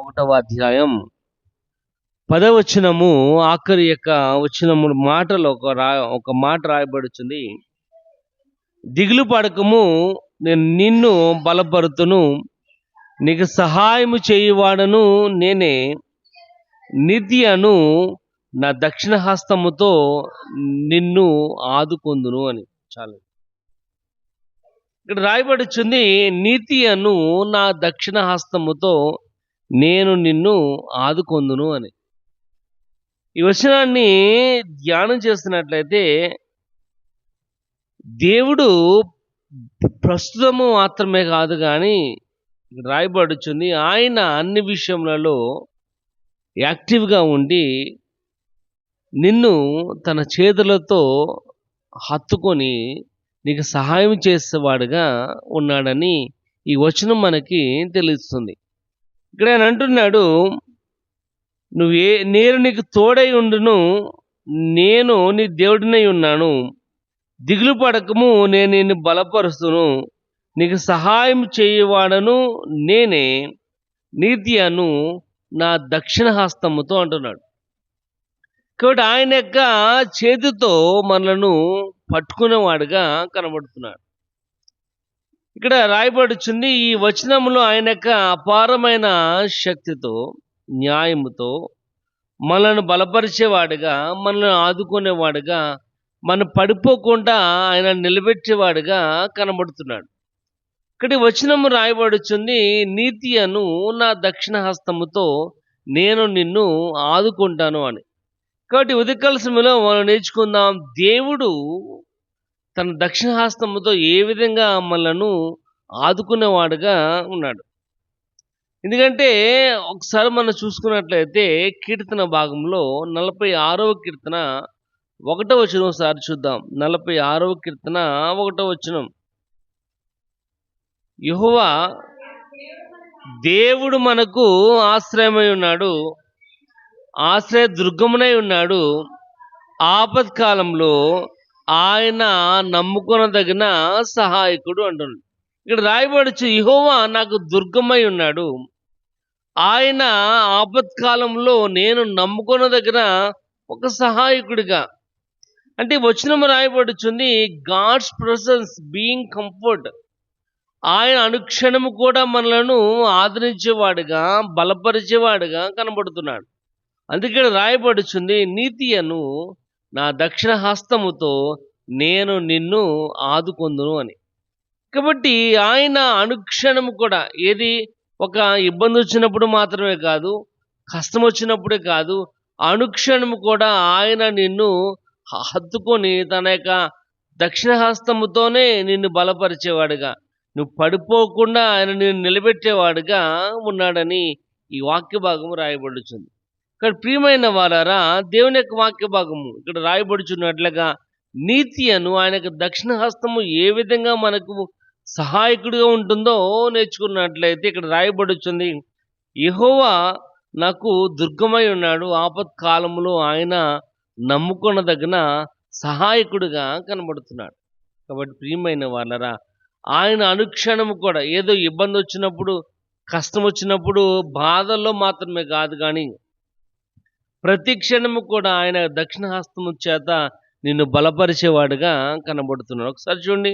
ఒకటవ అధ్యాయం 10వ వచనము ఆఖరి యొక్క వచనము మాటలో ఒక మాట రాయబడుతుంది. దిగులు పడకము, నేను నిన్ను బలపరుతును, నీకు సహాయము చేయువాడను నేనే, నిత్యను నా దక్షిణ హస్తముతో నిన్ను ఆదుకొందును అని. చాలు, ఇక్కడ రాయబడుచుంది, నీతి అను నా దక్షిణ హస్తముతో నేను నిన్ను ఆదుకొందును అని. ఈ వచనాన్ని ధ్యానం చేస్తున్నట్లయితే దేవుడు ప్రస్తుతము మాత్రమే కాదు కానీ రాయబడుచుంది, ఆయన అన్ని విషయములలో యాక్టివ్గా ఉండి నిన్ను తన చేతులతో హత్తుకొని నీకు సహాయం చేసేవాడుగా ఉన్నాడని ఈ వచనం మనకి తెలుస్తుంది. ఇక్కడ ఆయన అంటున్నాడు, నేను నీకు తోడై ఉండును, నేను నీ దేవుడినై ఉన్నాను, దిగులు పడకము, నేను నిన్ను బలపరుస్తును, నీకు సహాయం చేయవాడను నేనే, నీతియను నా దక్షిణ హస్తముతో అంటున్నాడు. కాబట్టి ఆయన యొక్క చేతితో మనలను పట్టుకునేవాడుగా కనబడుతున్నాడు. ఇక్కడ రాయబడుచుంది, ఈ వచనంలో ఆయన యొక్క అపారమైన శక్తితో, న్యాయముతో మనల్ని బలపరిచేవాడుగా, మనల్ని ఆదుకునేవాడుగా, మనం పడిపోకుండా ఆయన నిలబెట్టేవాడుగా కనబడుతున్నాడు. ఇక్కడ వచనము రాయబడుచుంది, నీతి అను నా దక్షిణ హస్తముతో నేను నిన్ను ఆదుకుంటాను అని. కాబట్టి ఉదయకాల సమయంలో మనం నేర్చుకుందాం, దేవుడు తన దక్షిణ హస్తముతో ఏ విధంగా మనలను ఆదుకునేవాడుగా ఉన్నాడు. ఎందుకంటే ఒకసారి మనం చూసుకున్నట్లయితే కీర్తన భాగంలో 46వ కీర్తన 1వ వచనం ఒకసారి చూద్దాం. 46వ కీర్తన 1వ వచనం, యెహోవా దేవుడు మనకు ఆశ్రయమై ఉన్నాడు, ఆశ్రయ దుర్గమునై ఉన్నాడు, ఆపత్కాలంలో ఆయన నమ్ముకొనదగిన సహాయకుడు అంటున్నాడు. ఇక్కడ రాయబడుచు, యెహోవా నాకు దుర్గమై ఉన్నాడు, ఆయన ఆపత్కాలంలో నేను నమ్ముకొనదగిన ఒక సహాయకుడిగా. అంటే వచనం రాయబడుచుంది, గాడ్స్ ప్రెసెన్స్ బీయింగ్ కంఫర్ట్. ఆయన అనుక్షణము కూడా మనలను ఆదరించేవాడుగా, బలపరిచేవాడుగా కనబడుతున్నాడు. అందుకే రాయబడుచుంది, నీతి అను నా దక్షిణ హస్తముతో నేను నిన్ను ఆదుకొందును అని. కాబట్టి ఆయన అనుక్షణము కూడా, ఏది ఒక ఇబ్బంది వచ్చినప్పుడు మాత్రమే కాదు, కష్టం వచ్చినప్పుడే కాదు, అనుక్షణము కూడా ఆయన నిన్ను హత్తుకొని తన యొక్క దక్షిణ హస్తముతోనే నిన్ను బలపరిచేవాడుగా, నువ్వు పడిపోకుండా ఆయన నిన్ను నిలబెట్టేవాడుగా ఉన్నాడని ఈ వాక్య భాగము రాయబడుచుంది. ఇక్కడ ప్రియమైన వారారా, దేవుని యొక్క వాక్య భాగము ఇక్కడ రాయబడుచున్నట్లుగా నీతి అను ఆయన యొక్క దక్షిణ హస్తము ఏ విధంగా మనకు సహాయకుడిగా ఉంటుందో నేర్చుకున్నట్లయితే ఇక్కడ రాయబడుచుంది, యెహోవా నాకు దుర్గమై ఉన్నాడు, ఆపత్కాలములో ఆయన నమ్ముకొనదగిన సహాయకుడిగా కనబడుతున్నాడు. కాబట్టి ప్రియమైన వాళ్ళరా, ఆయన అనుక్షణము కూడా ఏదో ఇబ్బంది వచ్చినప్పుడు, కష్టం వచ్చినప్పుడు, బాధల్లో మాత్రమే కాదు కానీ ప్రతి క్షణము కూడా ఆయన దక్షిణ హస్తము చేత నిన్ను బలపరిచేవాడుగా కనబడుతున్నాడు. ఒకసారి చూడండి,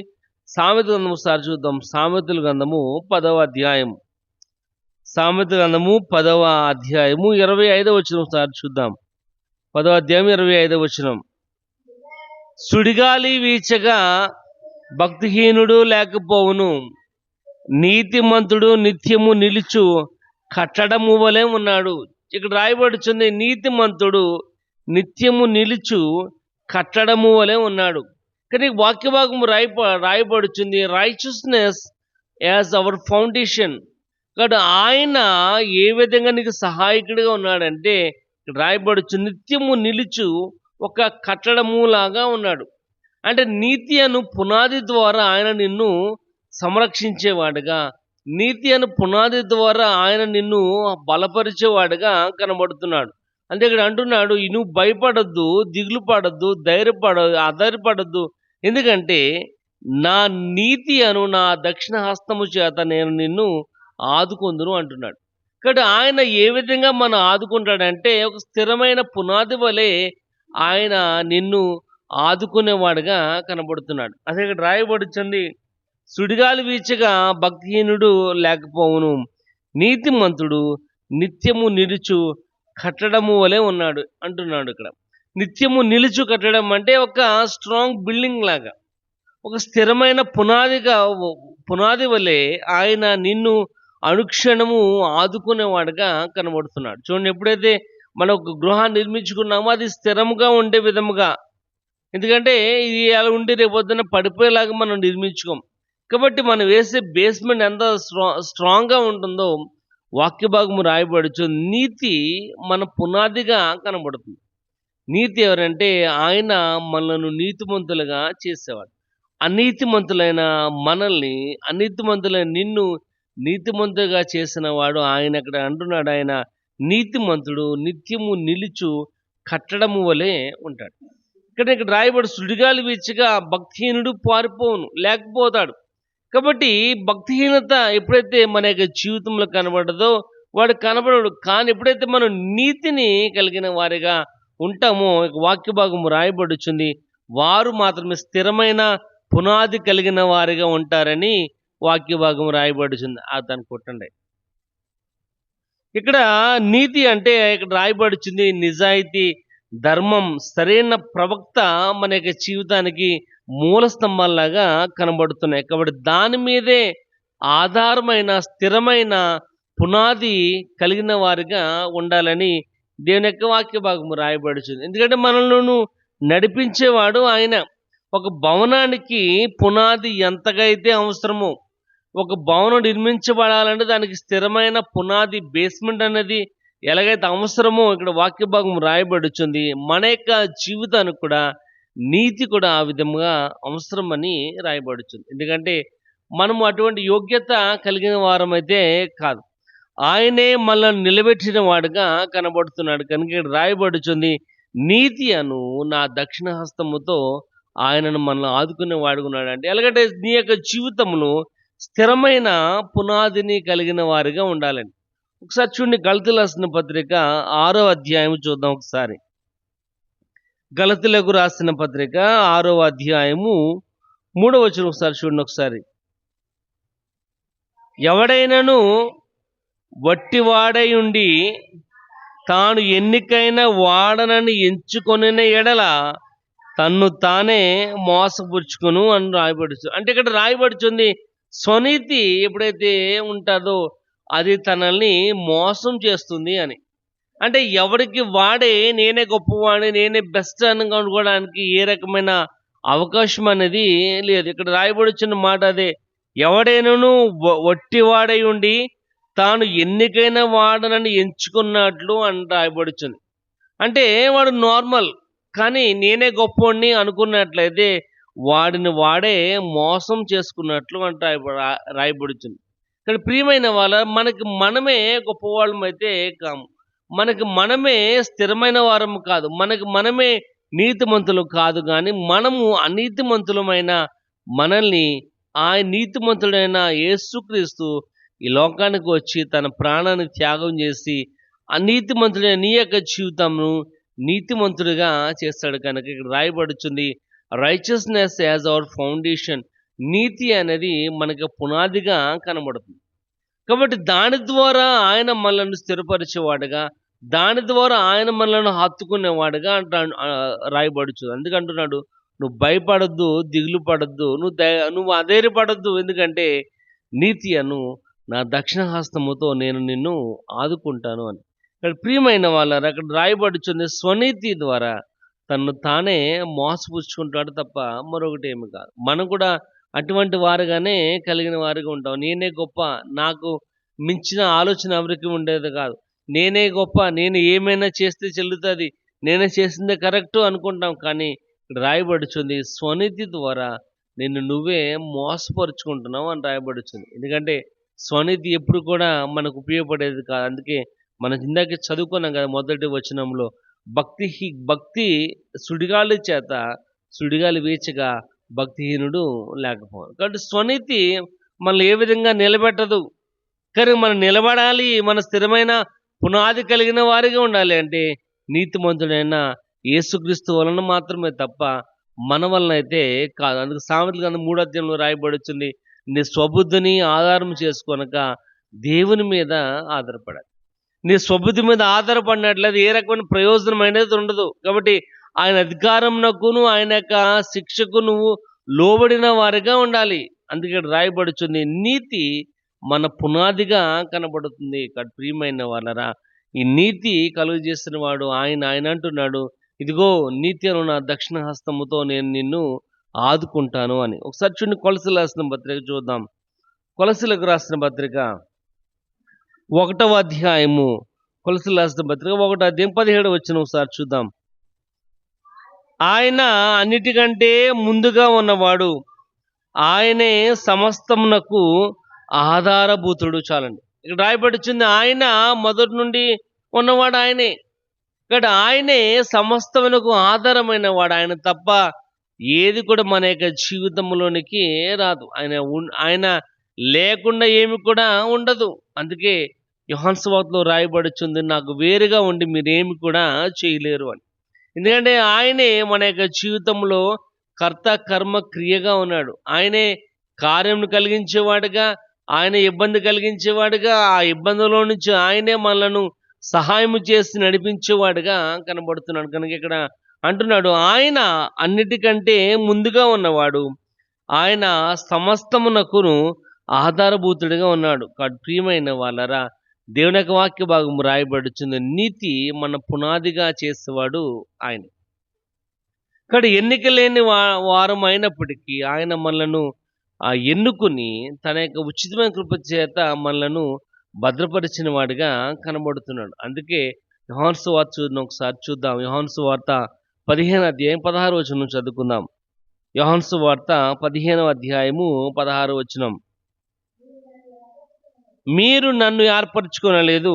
సామెతల గ్రంథము ఒకసారి చూద్దాం. సామెతల గ్రంథము 10వ అధ్యాయం, సామెతల గ్రంథము 10వ అధ్యాయము 25వ వచనం ఒకసారి చూద్దాం. 10వ అధ్యాయం 25వ వచనం, సుడిగాలి వీచగా భక్తిహీనుడు లేకపోవును, నీతిమంతుడు నిత్యము నిలుచు కట్టడము వలె ఉన్నాడు. ఇక్కడ రాయబడుచుంది, నీతిమంతుడు నిత్యము నిలుచు కట్టడము వలె ఉన్నాడు. కానీ వాక్య భాగము రాయబడుచుంది, రైచియస్నెస్ యాజ్ అవర్ ఫౌండేషన్. కాబట్టి ఆయన ఏ విధంగా నీకు సహాయకుడిగా ఉన్నాడంటే ఇక్కడ రాయబడుచు, నిత్యము నిలుచు ఒక కట్టడము లాగా ఉన్నాడు. అంటే నీతి అను పునాది ద్వారా ఆయన నిన్ను సంరక్షించేవాడుగా, నీతి అను పునాది ద్వారా ఆయన నిన్ను బలపరిచేవాడుగా కనబడుతున్నాడు. అంటే ఇక్కడ అంటున్నాడు, నువ్వు భయపడద్దు, దిగులు పడద్దు, ఆధారపడద్దు, ఎందుకంటే నా నీతి అను నా దక్షిణ హస్తము చేత నేను నిన్ను ఆదుకొందును అంటున్నాడు. కాబట్టి ఆయన ఏ విధంగా మనం ఆదుకుంటాడంటే ఒక స్థిరమైన పునాది వలె ఆయన నిన్ను ఆదుకునేవాడుగా కనబడుతున్నాడు. అదే ఇక్కడ రాయబడుచుంది, సుడిగాలి వీచగా భక్తిహీనుడు లేకపోవును, నీతిమంతుడు నిత్యము నిలుచు కట్టడము వలె ఉన్నాడు అంటున్నాడు ఇక్కడ. నిత్యము నిలుచు కట్టడం అంటే ఒక స్ట్రాంగ్ బిల్డింగ్ లాగా, ఒక స్థిరమైన పునాది వలె ఆయన నిన్ను అనుక్షణము ఆదుకునేవాడుగా కనబడుతున్నాడు. చూడండి, ఎప్పుడైతే మనం ఒక గృహాన్ని నిర్మించుకున్నామో అది స్థిరముగా ఉండే విధముగా, ఎందుకంటే ఇది అలా ఉండి రేపొద్దున పడిపోయేలాగా మనం నిర్మించుకోం. కాబట్టి మనం వేసే బేస్మెంట్ ఎంత స్ట్రాంగ్గా ఉంటుందో వాక్య భాగము రాయబడుచు నీతి మన పునాదిగా కనబడుతుంది. నీతి ఎవరంటే ఆయన మనలను నీతిమంతులుగా చేసేవాడు. అనీతిమంతులైన నిన్ను నీతిమంతులుగా చేసిన వాడు ఆయన. అక్కడ అంటున్నాడు, ఆయన నీతిమంతుడు నిత్యము నిలుచు కట్టడము వలె ఉంటాడు. ఇక్కడ రాయబడి సుడిగాలి వీచగా భక్తిహీనుడు పారిపోవును లేకపోతాడు. కాబట్టి భక్తిహీనత ఎప్పుడైతే మన యొక్క జీవితంలో కనబడదో వాడు కనబడడు. కానీ ఎప్పుడైతే మనం నీతిని కలిగిన వారిగా ఉంటామో, వాక్య భాగము రాయబడుచుంది, వారు మాత్రమే స్థిరమైన పునాది కలిగిన వారిగా ఉంటారని వాక్య భాగం రాయబడుచుంది. దాన్ని కొట్టండి. ఇక్కడ నీతి అంటే ఇక్కడ రాయబడుచుంది నిజాయితీ, ధర్మం, సరైన ప్రవక్త మన యొక్క జీవితానికి మూల స్తంభాల్లాగా కనబడుతున్నాయి. కాబట్టి దాని మీదే ఆధారమైన స్థిరమైన పునాది కలిగిన వారిగా ఉండాలని దేవుని యొక్క వాక్య భాగము రాయబడుచుంది. ఎందుకంటే మనల్ని నడిపించేవాడు ఆయన. ఒక భవనానికి పునాది ఎంతగా అయితే అవసరమో, ఒక భవనం నిర్మించబడాలంటే దానికి స్థిరమైన పునాది బేస్మెంట్ అనేది ఎలాగైతే అవసరమో ఇక్కడ వాక్య భాగం రాయబడుచుంది. మన యొక్క జీవితానికి కూడా నీతి కూడా ఆ విధంగా అవసరమని రాయబడుచుంది. ఎందుకంటే మనము అటువంటి యోగ్యత కలిగిన వారమైతే కాదు, ఆయనే మనల్ని నిలబెట్టిన వాడుగా కనబడుతున్నాడు. కనుక ఇక్కడ రాయబడుచుంది, నీతి అను నా దక్షిణ హస్తముతో ఆయనను మనల్ని ఆదుకునే వాడుకున్నాడు. అంటే ఎలాగంటే నీ యొక్క జీవితంలో స్థిరమైన పునాదిని కలిగిన వారిగా ఉండాలని. ఒకసారి చూడండి, గలతీయులకు రాసిన పత్రిక 6వ అధ్యాయం చూద్దాం ఒకసారి. గలతీయులకు రాసిన పత్రిక 6వ అధ్యాయము 3వ వచనం ఒకసారి చూడండి. ఒకసారి, ఎవడైనను వట్టివాడై ఉండి తాను ఎన్నికైన వాడనని ఎంచుకొనిన ఎడల తన్ను తానే మోసపుచ్చుకొను అని రాయబడుతుంది. అంటే ఇక్కడ రాయబడుతుంది, స్వనీతి ఎప్పుడైతే ఉంటుందో అది తనల్ని మోసం చేస్తుంది అని. అంటే ఎవరికి వాడే నేనే గొప్పవాడిని, నేనే బెస్ట్ అని అనుకోవడానికి ఏ రకమైన అవకాశం అనేది లేదు. ఇక్కడ రాయబడుచున్న మాట అదే, ఎవడైనను వట్టివాడై ఉండి తాను ఎన్నికైన వాడనని ఎంచుకున్నట్లు అని రాయబడుచుంది. అంటే వాడు నార్మల్, కానీ నేనే గొప్పవాడిని అనుకున్నట్లయితే వాడిని వాడే మోసం చేసుకున్నట్లు అంటే రాయబడుచుంది. ఇక్కడ ప్రియమైన వాళ్ళ, మనకి మనమే గొప్పవాళ్ళం అయితే కాము, మనకి మనమే స్థిరమైన వారము కాదు, మనకి మనమే నీతిమంతులు కాదు. కానీ మనము అనీతిమంతులమైన మనల్ని ఆయన నీతిమంతుడైన యేసుక్రీస్తు ఈ లోకానికి వచ్చి తన ప్రాణాన్ని త్యాగం చేసి అనీతిమంతుడైన నీ యొక్క జీవితంను నీతిమంతుడిగా చేస్తాడు. కనుక ఇక్కడ రాయబడుచుంది, రైచియస్నెస్ యాజ్ అవర్ ఫౌండేషన్. నీతి అనేది మనకు పునాదిగా కనబడుతుంది. కాబట్టి దాని ద్వారా ఆయన మనల్ని స్థిరపరిచేవాడుగా, దాని ద్వారా ఆయన మనల్ని హత్తుకునేవాడుగా రాయబడుచు. అందుకంటున్నాడు, నువ్వు భయపడద్దు, దిగులు పడద్దు, నువ్వు అధైర్యపడద్దు, ఎందుకంటే నీతి అను నా దక్షిణ హస్తముతో నేను నిన్ను ఆదుకుంటాను అని. ఇక్కడ ప్రియమైన వాళ్ళారా, అక్కడ రాయబడుచుంది, స్వనీతి ద్వారా తను తానే మోసపుచ్చుకుంటాడు తప్ప మరొకటి ఏమి కాదు. మనం కూడా అటువంటి వారుగానే కలిగిన వారిగా ఉంటాం. నేనే గొప్ప, నాకు మించిన ఆలోచన ఎవరికి ఉండేది కాదు, నేనే గొప్ప, నేను ఏమైనా చేస్తే చెల్లుతుంది, నేనే చేసిందే కరెక్ట్ అనుకుంటాం. కానీ ఇక్కడ రాయబడుచుంది, స్వనీతి ద్వారా నిన్ను నువ్వే మోసపరుచుకుంటున్నావు అని రాయబడుచుంది. ఎందుకంటే స్వనీతి ఎప్పుడు కూడా మనకు ఉపయోగపడేది కాదు. అందుకే మనం ఇందాకే చదువుకున్నాం కదా మొదటి వచనంలో, భక్తి సుడిగాలి చేత సుడిగాలి వీచగా భక్తిహీనుడు లేకపోవడం. కాబట్టి స్వనీతి మనల్ని ఏ విధంగా నిలబెట్టదు. కానీ మనం నిలబడాలి, మన స్థిరమైన పునాది కలిగిన వారిగా ఉండాలి అంటే నీతిమంతుడైన యేసుక్రీస్తు వలన మాత్రమే తప్ప మన వలన అయితే కాదు. అందుకు సామెతల గ్రంథం 3వ అధ్యాయంలో రాయబడుతుంది, నీ స్వబుద్ధిని ఆధారం చేసుకొనక దేవుని మీద ఆధారపడాలి. నీ స్వబుద్ధి మీద ఆధారపడినట్లయితే ఏ రకమైన ప్రయోజనం అనేది ఉండదు. కాబట్టి ఆయన అధికారంనకును ఆయన యొక్క శిక్షకు నువ్వు లోబడిన వారిగా ఉండాలి. అందుకే ఇక్కడ రాయబడుతుంది, నీతి మన పునాదిగా కనబడుతుంది. ఇక్కడ ప్రియమైన వాళ్ళరా, ఈ నీతి కలుగు చేసిన వాడు ఆయన. ఆయన అంటున్నాడు, ఇదిగో నీతి అను నా దక్షిణ హస్తముతో నేను నిన్ను ఆదుకుంటాను అని. ఒకసారి చూడండి, కొలసీలకు రాసిన పత్రిక చూద్దాం. కొలసీలకు రాసిన పత్రిక 1వ అధ్యాయము, కొలసీలకు రాసిన పత్రిక 1వ అధ్యాయం 17వ వచనం ఒకసారి చూద్దాం. ఆయన అన్నిటికంటే ముందుగా ఉన్నవాడు, ఆయనే సమస్తమునకు ఆధారభూతుడు. చాలండి, ఇక్కడ రాయబడుచుంది ఆయన మొదటి నుండి ఉన్నవాడు ఆయనే. ఇక్కడ ఆయనే సమస్తమునకు ఆధారమైన వాడు. ఆయన తప్ప ఏది కూడా మన యొక్క జీవితంలోనికి రాదు. ఆయన లేకుండా ఏమి కూడా ఉండదు. అందుకే యోహాను సువార్తలో రాయబడుచుంది, నాకు వేరుగా ఉండి మీరేమి కూడా చేయలేరు అని. ఎందుకంటే ఆయనే మన యొక్క జీవితంలో కర్త కర్మ క్రియగా ఉన్నాడు. ఆయనే కార్యం కలిగించేవాడుగా, ఆయన ఇబ్బంది కలిగించేవాడుగా, ఆ ఇబ్బందులో నుంచి ఆయనే మనలను సహాయం చేసి నడిపించేవాడుగా కనబడుతున్నాడు. కనుక ఇక్కడ అంటున్నాడు, ఆయన అన్నిటికంటే ముందుగా ఉన్నవాడు, ఆయన సమస్తమునకును ఆధారభూతుడిగా ఉన్నాడు. ప్రియమైన వాళ్ళరా, దేవుని యొక్క వాక్య భాగం రాయబడుచుంది, నీతి మన పునాదిగా చేసేవాడు ఆయన. ఇక్కడ ఎన్నిక లేని వారం అయినప్పటికీ ఆయన మనలను ఎన్నుకుని తన యొక్క ఉచితమైన కృప చేత మనలను భద్రపరిచిన వాడిగా కనబడుతున్నాడు. అందుకే యోహాను సువార్త ఒకసారి చూద్దాం. యోహాను సువార్త 15వ అధ్యాయం 16వ వచనం చదువుకుందాం. యోహాను సువార్త 15వ అధ్యాయము 16వ వచనం. మీరు నన్ను ఏర్పరచుకొనలేదు,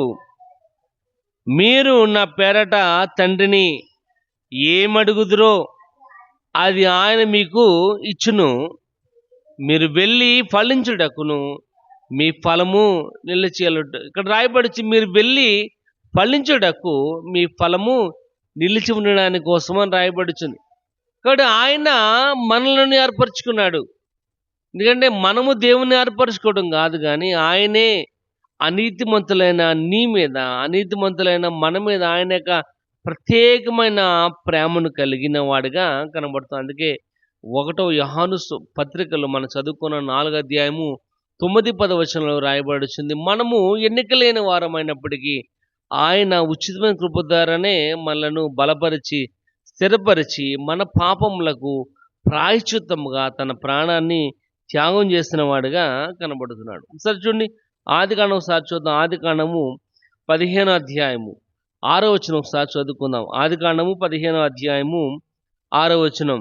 మీరు నా పేరట తండ్రిని ఏమడుగుదురో అది ఆయన మీకు ఇచ్చును. మీరు వెళ్ళి ఫలించుటకును మీ ఫలము నిలిచేలుట. ఇక్కడ రాయబడిచి, మీరు వెళ్ళి ఫలించుటకు మీ ఫలము నిలిచి ఉండడానికి కోసం అని రాయబడుచుంది. కాబట్టి ఆయన మనలను ఏర్పరచుకున్నాడు. ఎందుకంటే మనము దేవుని ఏర్పరచుకోవడం కాదు, కానీ ఆయనే అనీతిమంతులైన నీ మీద, అనీతిమంతులైన మన మీద ఆయన యొక్క ప్రత్యేకమైన ప్రేమను కలిగిన వాడిగా కనబడుతుంది. అందుకే 1వ యోహాను పత్రికలో మనం చదువుకున్న 4వ అధ్యాయము 9-10 వచనంలో రాయబడుచుంది, మనము ఎన్నిక లేని వారమైనప్పటికీ ఆయన ఉచితమైన కృప ద్వారానే మనలను బలపరిచి స్థిరపరిచి మన పాపములకు ప్రాయశ్చిత్తముగా తన ప్రాణాన్ని త్యాగం చేసిన వాడిగా కనబడుతున్నాడు. ఒకసారి చూడండి, ఆదికాండం ఒకసారి చూద్దాం. ఆదికాండము 15వ అధ్యాయము 6వ వచనం ఒకసారి చదువుకుందాం. ఆదికాండము 15వ అధ్యాయము 6వ వచనం.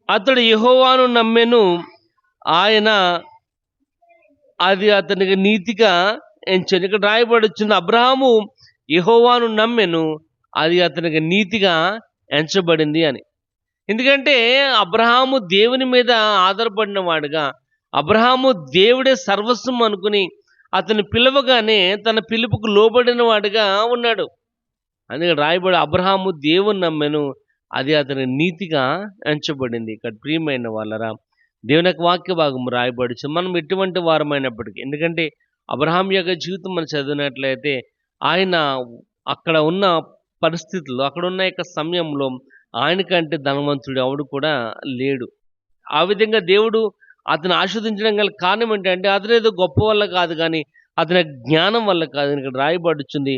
అతడు యెహోవాను నమ్మెను, ఆయన అది అతనికి నీతిగా ఎంచెను. ఇక్కడ రాయబడుచుంది, అబ్రహాము యెహోవాను నమ్మెను, అది అతనికి నీతిగా ఎంచబడింది అని. ఎందుకంటే అబ్రహాము దేవుని మీద ఆధారపడిన వాడుగా, అబ్రహాము దేవుడే సర్వస్వం అనుకుని అతను పిలవగానే తన పిలుపుకు లోబడిన వాడుగా ఉన్నాడు. అందుకే రాయబడి, అబ్రహాము దేవుని నమ్మెను, అది అతని నీతిగా ఎంచబడింది. ఇక్కడ ప్రియమైన వాళ్ళరా, దేవుని యొక్క వాక్య భాగం రాయబడుచు మనం ఎటువంటి వారమైనప్పటికీ, ఎందుకంటే అబ్రహాం యొక్క జీవితం మనం చదివినట్లయితే ఆయన అక్కడ ఉన్న పరిస్థితుల్లో, అక్కడ ఉన్న యొక్క సమయంలో ఆయనకంటే ధనవంతుడు ఎవడు కూడా లేడు. ఆ విధంగా దేవుడు అతను ఆస్వాదించడం గల కారణం ఏంటంటే అతను ఏదో గొప్ప వల్ల కాదు, కానీ అతని జ్ఞానం వల్ల కాదు. ఇక్కడ రాయబడుచుంది,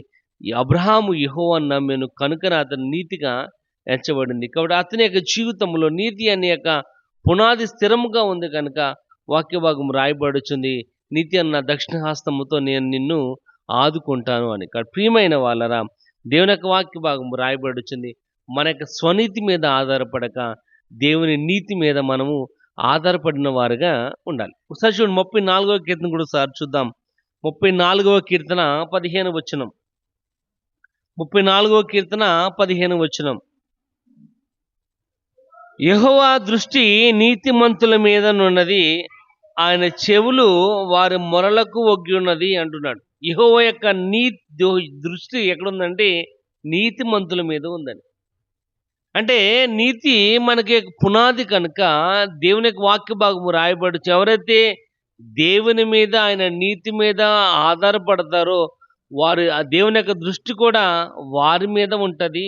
అబ్రహాము యెహోవాను నమ్మెను కనుక అతను నీతిగా ఎంచబడింది. కాబట్టి అతని యొక్క జీవితంలో నీతి అనే యొక్క పునాది స్థిరముగా ఉంది కనుక వాక్య భాగం రాయబడుచుంది, నీతి అన్న దక్షిణ హస్తముతో నేను నిన్ను ఆదుకుంటాను అని. ఇక్కడ ప్రియమైన వాళ్ళరా, దేవుని యొక్క వాక్య భాగం రాయబడుచుంది, మన యొక్క స్వనీతి మీద ఆధారపడక దేవుని నీతి మీద మనము ఆధారపడిన వారుగా ఉండాలి. ఒకసారి చూడండి, 34వ కీర్తన కూడా ఒకసారి చూద్దాం. 34వ కీర్తన 15వ వచనం. 34వ కీర్తన 15వ వచనం. యెహోవా దృష్టి నీతిమంతుల మీద నున్నది, ఆయన చెవులు వారి మొరలకు ఒగ్గి ఉన్నది అంటున్నాడు. యెహోవా యొక్క దృష్టి ఎక్కడుందంటే నీతిమంతుల మీద ఉందని. అంటే నీతి మనకి పునాది కనుక దేవుని యొక్క వాక్య భాగము రాయబడుచు ఎవరైతే దేవుని మీద ఆయన నీతి మీద ఆధారపడతారో వారు ఆ దేవుని యొక్క దృష్టి కూడా వారి మీద ఉంటది.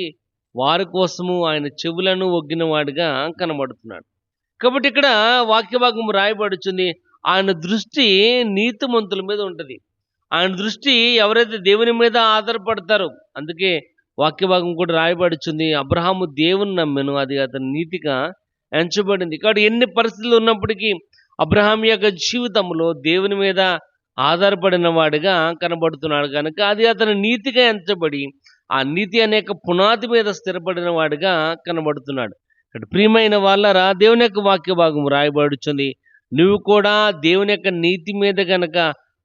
వారి కోసము ఆయన చెవులను ఒగ్గిన వాడిగా కనబడుతున్నాడు. కాబట్టి ఇక్కడ వాక్య భాగము రాయబడుచుంది. ఆయన దృష్టి నీతిమంతుల మీద ఉంటది. ఆయన దృష్టి ఎవరైతే దేవుని మీద ఆధారపడతారో, అందుకే వాక్య భాగం కూడా రాయబడుచుంది. అబ్రహాము దేవుని నమ్మెను, అది అతని నీతిగా ఎంచబడింది. కాబట్టి ఎన్ని పరిస్థితులు ఉన్నప్పటికీ అబ్రహాం యొక్క జీవితంలో దేవుని మీద ఆధారపడిన వాడిగా కనబడుతున్నాడు కనుక అది అతని నీతిగా ఎంచబడి ఆ నీతి అనేక పునాది మీద స్థిరపడిన వాడిగా కనబడుతున్నాడు. ఇక్కడ ప్రియమైన వాళ్ళరా, దేవుని యొక్క వాక్య భాగం రాయబడుచుంది. నువ్వు కూడా దేవుని యొక్క నీతి మీద గనక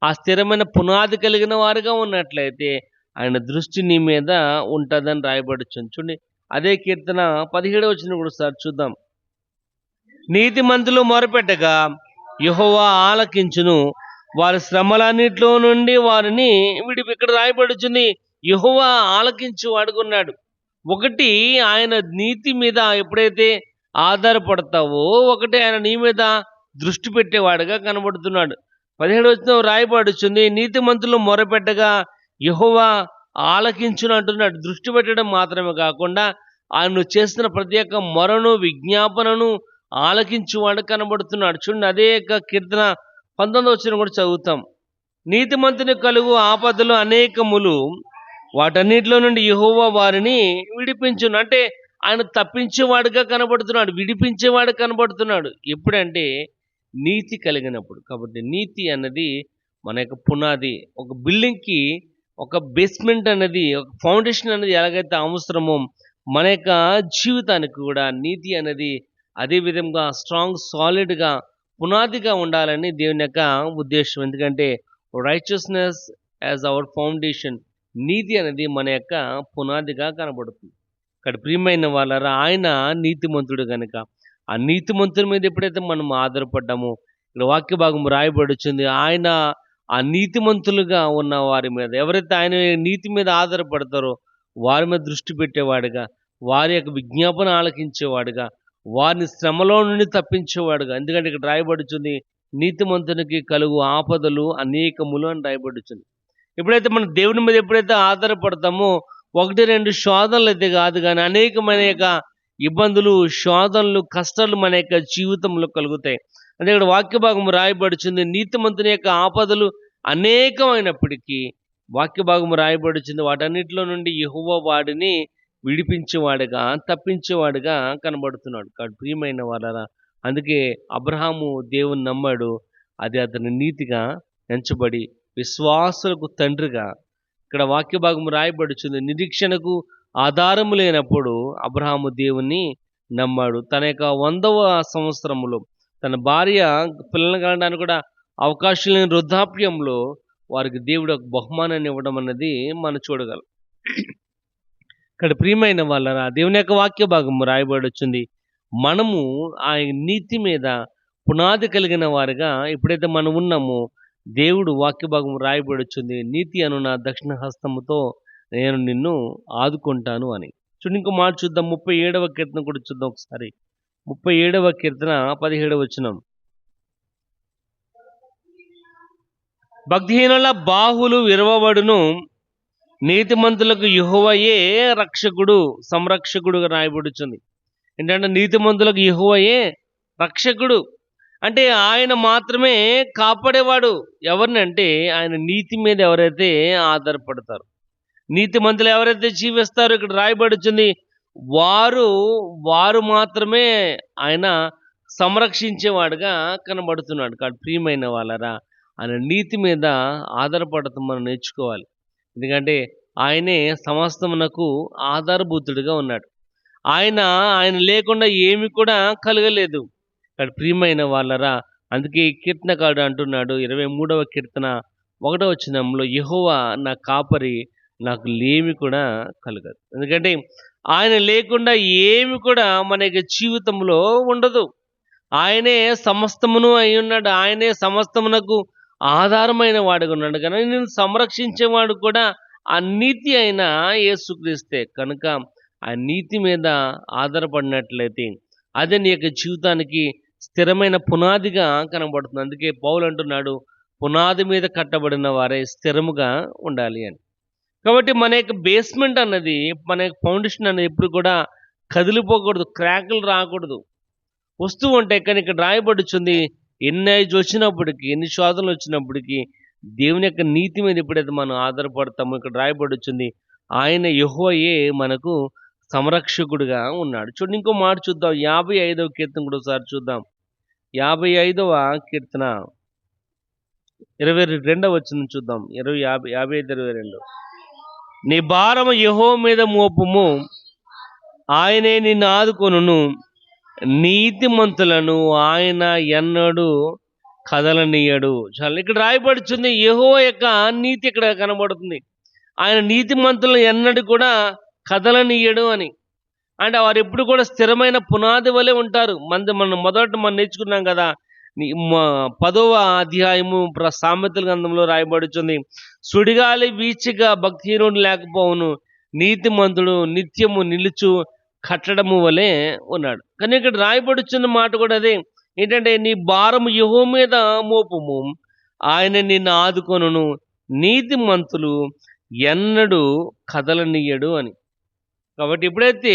ఆ స్థిరమైన పునాది కలిగిన వారుగా ఉన్నట్లయితే ఆయన దృష్టి నీ మీద ఉంటుందని రాయబడుచుంది. చూడండి, అదే కీర్తన 17వ వచనం కూడా సార్ చూద్దాం. నీతిమంతులు మొరపెట్టగా యెహోవా ఆలకించును, వారి శ్రమలన్నిట్లో నుండి వారిని ఇక్కడ రాయబడుచుంది. యెహోవా ఆలకించు అడుగున్నాడు. ఒకటి ఆయన నీతి మీద ఎప్పుడైతే ఆధారపడతావో, ఒకటి ఆయన నీ మీద దృష్టి పెట్టేవాడుగా కనబడుతున్నాడు. 17వ వచనం రాయబడుచుంది, నీతిమంతులు మొరపెట్టగా యెహోవా ఆలకించును అంటున్నాడు. దృష్టి పెట్టడం మాత్రమే కాకుండా ఆయన చేస్తున్న ప్రతి ఒక్క మొరను విజ్ఞాపనను ఆలకించువాడు కనబడుతున్నాడు. చూడండి, అదే కీర్తన 19వ వచనం కూడా చదువుతాం. నీతిమంతుని కలుగు ఆపదలు అనేకములు, వాటన్నిటిలో నుండి యెహోవా వారిని విడిపించును. అంటే ఆయన తప్పించేవాడుగా కనబడుతున్నాడు, విడిపించేవాడు కనబడుతున్నాడు. ఎప్పుడంటే నీతి కలిగినప్పుడు. కాబట్టి నీతి అన్నది మన యొక్క పునాది. ఒక బిల్డింగ్కి ఒక బేస్మెంట్ అనేది, ఒక ఫౌండేషన్ అనేది ఎలాగైతే అవసరమో మన యొక్క జీవితానికి కూడా నీతి అనేది అదే విధంగా స్ట్రాంగ్ సాలిడ్గా పునాదిగా ఉండాలని దేవుని యొక్క ఉద్దేశం. ఎందుకంటే రైచియస్నెస్ యాజ్ అవర్ ఫౌండేషన్, నీతి అనేది మన యొక్క పునాదిగా కనబడుతుంది. ఇక్కడ ప్రియమైన వాళ్ళరా, ఆయన నీతిమంతుడు కనుక ఆ నీతిమంతుల మీద ఎప్పుడైతే మనం ఆధారపడ్డామో, ఇక్కడ వాక్య భాగం రాయబడుచుంది, ఆయన ఆ నీతిమంతులుగా ఉన్న వారి మీద, ఎవరైతే ఆయన నీతి మీద ఆధారపడతారో వారి మీద దృష్టి పెట్టేవాడుగా, వారి యొక్క విజ్ఞాపన ఆలకించేవాడుగా, వారిని శ్రమలో నుండి తప్పించేవాడుగా. ఎందుకంటే ఇక్కడ రాయబడుచుంది, నీతిమంతునికి కలుగు ఆపదలు అనేకములు అని రాయబడుచుంది. ఎప్పుడైతే మనం దేవుని మీద ఎప్పుడైతే ఆధారపడతామో, 1-2 శోధనలు అయితే కాదు కానీ అనేకమైన యొక్క ఇబ్బందులు, శోధనలు, కష్టాలు మన యొక్క జీవితంలో కలుగుతాయి. అంటే ఇక్కడ వాక్య భాగం రాయబడుచుంది, నీతిమంతుని యొక్క ఆపదలు అనేకమైనప్పటికీ వాక్య భాగం రాయబడుచుంది, వాటన్నిటిలో నుండి యెహోవా వాడిని విడిపించేవాడుగా, తప్పించేవాడుగా కనబడుతున్నాడు. కాబట్టి ప్రియమైన వాళ్ళరా, అందుకే అబ్రహాము దేవుని నమ్మాడు, అది అతని నీతిగా ఎంచబడి విశ్వాసులకు తండ్రిగా ఇక్కడ వాక్య భాగం రాయబడుచుంది. నిరీక్షణకు ఆధారము లేనప్పుడు అబ్రహాము దేవుని నమ్మాడు. తన యొక్క 100వ సంవత్సరంలో తన భార్య పిల్లలు కనడానికి కూడా అవకాశం లేని వృద్ధాప్యంలో వారికి దేవుడు ఒక బహుమానాన్ని ఇవ్వడం అన్నది మనం చూడగలం. ఇక్కడ ప్రియమైన వాళ్ళరా, దేవుని యొక్క వాక్య భాగం రాయబడుచుంది, మనము ఆ నీతి మీద పునాది కలిగిన వారిగా ఎప్పుడైతే మనం ఉన్నామో, దేవుడు వాక్య భాగం రాయబడుచుంది, నీతి అను నా దక్షిణ హస్తముతో నేను నిన్ను ఆదుకుంటాను అని. చూడండి, ఇంకో మాట చూద్దాం. 37వ కీర్తన కూడా చూద్దాం ఒకసారి. 37వ కీర్తన 17వ వచనం. భక్తిహీనుల బాహులు విరవబడును, నీతిమంతులకు యెహోవాయే రక్షకుడు, సంరక్షకుడుగా రాయబడుచుంది. ఏంటంటే నీతిమంతులకు యెహోవాయే రక్షకుడు, అంటే ఆయన మాత్రమే కాపాడేవాడు. ఎవరిని అంటే ఆయన నీతి మీద ఎవరైతే ఆధారపడతారో, నీతిమంతులు ఎవరైతే జీవిస్తారో, ఇక్కడ రాయబడుచుంది, వారు మాత్రమే ఆయన సంరక్షించేవాడుగా కనబడుతున్నాడు. కాబట్టి ప్రియమైన వాళ్ళరా, ఆయన నీతి మీద ఆధారపడతాం మనం నేర్చుకోవాలి. ఎందుకంటే ఆయనే సమస్తమునకు ఆధారభూతుడిగా ఉన్నాడు. ఆయన లేకుండా ఏమి కూడా కలగలేదు. ఇక్కడ ప్రియమైన వాళ్ళరా, అందుకే ఈ కీర్తనకారుడు అంటున్నాడు 23వ కీర్తన 1వ వచనంలో, యెహోవా నా కాపరి, నాకు లేమి కూడా కలగదు. ఎందుకంటే ఆయన లేకుండా ఏమి కూడా మన యొక్క జీవితంలో ఉండదు. ఆయనే సమస్తమును అయి ఉన్నాడు. ఆయనే సమస్తమునకు ఆధారమైన వాడుగా ఉన్నాడు కనుక నిన్ను సంరక్షించేవాడు కూడా ఆ నీతి అయిన యేసుక్రీస్తే కనుక ఆ నీతి మీద ఆధారపడినట్లయితే అదే నీ యొక్క జీవితానికి స్థిరమైన పునాదిగా కనబడుతుంది. అందుకే పౌలు అంటున్నాడు, పునాది మీద కట్టబడిన వారే స్థిరముగా ఉండాలి అని. కాబట్టి మన యొక్క బేస్మెంట్ అన్నది, మన యొక్క ఫౌండేషన్ అనేది ఎప్పుడు కూడా కదిలిపోకూడదు, క్రాకులు రాకూడదు. వస్తూ ఉంటాయి కానీ ఇక్కడ రాయబడుచుంది, ఎన్ని ఏజ్ వచ్చినప్పటికీ, ఎన్ని శోధనలు వచ్చినప్పటికీ దేవుని యొక్క నీతి మీద ఎప్పుడైతే మనం ఆధారపడతామో ఇక్కడ రాయబడుచుంది, ఆయన యెహోవాయే మనకు సంరక్షకుడుగా ఉన్నాడు. చూడండి, ఇంకో మాట చూద్దాం. 55వ కీర్తన కూడా ఒకసారి చూద్దాం. 55వ కీర్తన 22వ వచనం చూద్దాం. 55:22. నీ భారము యెహోవా మీద మోపుము, ఆయనే నిన్ను ఆదుకొనును, నీతిమంతులను ఆయన ఎన్నడూ కదలనీయడు. చాలా ఇక్కడ రాయబడుచుంది, యెహోవా యొక్క నీతి ఇక్కడ కనబడుతుంది. ఆయన నీతిమంతులను ఎన్నడూ కూడా కదలనీయడు అని. అంటే వారు ఎప్పుడు కూడా స్థిరమైన పునాది వలె ఉంటారు. మనం నేర్చుకున్నాం కదా, 10వ అధ్యాయము సామెతల గ్రంథంలో రాయబడుచుంది, సుడిగాలి వీచిగా భక్తిహీనుడు లేకపోవును, నీతిమంతుడు నిత్యము నిలుచు కట్టడము వలె ఉన్నాడు. కానీ ఇక్కడ రాయబడుచున్న మాట కూడా అదే, ఏంటంటే నీ భారము యెహోవా మీద మోపుము, ఆయన నిన్ను ఆదుకొనును, నీతిమంతులు ఎన్నడూ కదలనీయడు అని. కాబట్టి ఎప్పుడైతే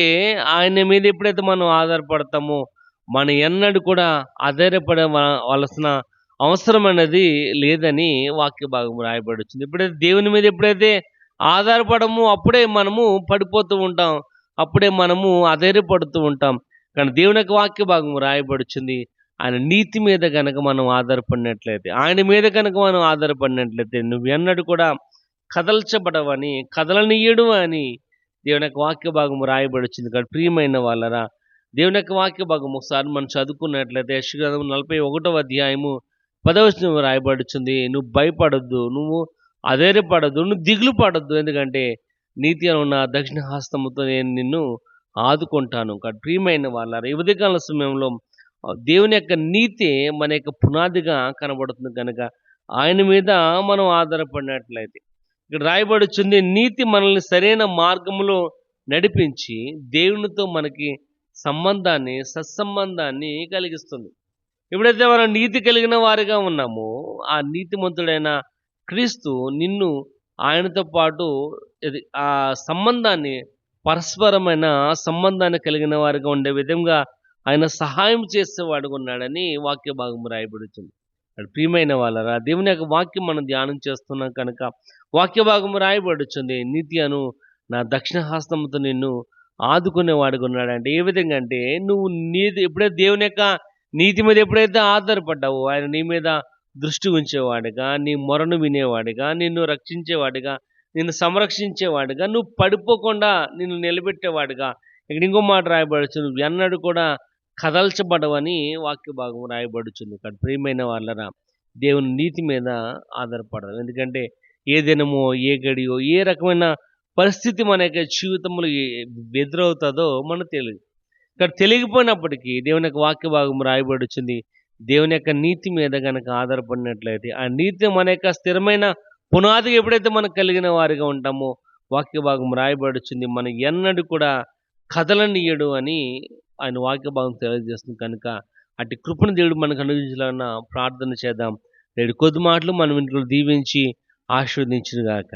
ఆయన మీద ఎప్పుడైతే మనం ఆధారపడతామో మనం ఎన్నడూ కూడా ఆధారపడవలసిన అవసరం అనేది లేదని వాక్య భాగం రాయబడుతుంది. ఎప్పుడైతే దేవుని మీద ఎప్పుడైతే ఆధారపడమో అప్పుడే మనము పడిపోతూ ఉంటాం, అప్పుడే మనము ఆధారపడుతూ ఉంటాం. కానీ దేవుని యొక్క వాక్య భాగం రాయబడుతుంది, ఆయన నీతి మీద కనుక మనం ఆధారపడినట్లయితే, ఆయన మీద కనుక మనం ఆధారపడినట్లయితే నువ్వు ఎన్నడూ కూడా కదల్చబడవని, కదలనీయడు అని దేవుని యొక్క వాక్య భాగం రాయబడుతుంది. కాబట్టి ప్రియమైన వాళ్ళరా, దేవుని యొక్క వాక్య భాగం ఒకసారి మనం చదువుకున్నట్లయితే యెషయా గ్రంథం 41వ అధ్యాయము 10వ వచనం రాయబడుతుంది, నువ్వు భయపడొద్దు, నువ్వు అధైర్యపడొద్దు, నువ్వు దిగులు పడొద్దు, ఎందుకంటే నీతి అని ఉన్న దక్షిణ హస్తముతో నేను నిన్ను ఆదుకుంటాను. కాబట్టి ప్రియమైన వాళ్ళారా, ఈ ఉదయకాల సమయంలో దేవుని యొక్క నీతి మన యొక్క పునాదిగా కనబడుతుంది కనుక ఆయన మీద మనం ఆధారపడినట్లయితే ఇక్కడ రాయబడుచుంది, నీతి మనల్ని సరైన మార్గంలో నడిపించి దేవునితో మనకి సత్సంబంధాన్ని కలిగిస్తుంది. ఎప్పుడైతే మనం నీతి కలిగిన వారిగా ఉన్నామో ఆ నీతిమంతుడైన క్రీస్తు నిన్ను ఆయనతో పాటు ఆ సంబంధాన్ని, పరస్పరమైన సంబంధాన్ని కలిగిన వారిగా ఉండే విధంగా ఆయన సహాయం చేసేవాడుగా ఉన్నాడని వాక్య భాగం రాయబడుతుంది. ప్రియమైన వాళ్ళరా, దేవుని యొక్క వాక్యం మనం ధ్యానం చేస్తున్నాం కనుక వాక్య భాగం రాయబడుతుంది, నీతి అను నా దక్షిణ హస్తముతో నిన్ను ఆదుకునేవాడుగా ఉన్నాడంటే ఏ విధంగా అంటే, నువ్వు ఎప్పుడైతే దేవుని యొక్క నీతి మీద ఎప్పుడైతే ఆధారపడ్డావో ఆయన నీ మీద దృష్టి ఉంచేవాడుగా, నీ మొరను వినేవాడుగా, నిన్ను రక్షించేవాడుగా, నిన్ను సంరక్షించేవాడుగా, నువ్వు పడిపోకుండా నిన్ను నిలబెట్టేవాడుగా. ఇక్కడ ఇంకో మాట రాయబడుతుంది, నువ్వు ఎన్నడూ కూడా కదల్చబడవని వాక్య భాగం రాయబడుతుంది. ఇక్కడ ప్రియమైన వాళ్ళరా, దేవుని నీతి మీద ఆధారపడదు. ఎందుకంటే ఏ దినమో, ఏ గడియో, ఏ రకమైన పరిస్థితి మన యొక్క జీవితంలో ఎదురవుతుందో మనకు తెలియదు. ఇక్కడ తెలియకపోయినప్పటికీ దేవుని యొక్క వాక్య భాగం రాయబడుతుంది, దేవుని యొక్క నీతి మీద కనుక ఆధారపడినట్లయితే ఆ నీతి మన యొక్క స్థిరమైన పునాది ఎప్పుడైతే మనకు కలిగిన వారిగా ఉంటామో వాక్య భాగం రాయబడుతుంది, మనం ఎన్నడూ కూడా కదలనీయడు అని ఆయన వాక్య భాగం తెలియజేస్తుంది. కనుక అటు కృపను దేవుడు మనకు అనుగ్రహించాలన్న ప్రార్థన చేద్దాం. నేడు కొద్ది మాటలు మనం ఇంట్లో దీవించి ఆశీర్వదించును గాక.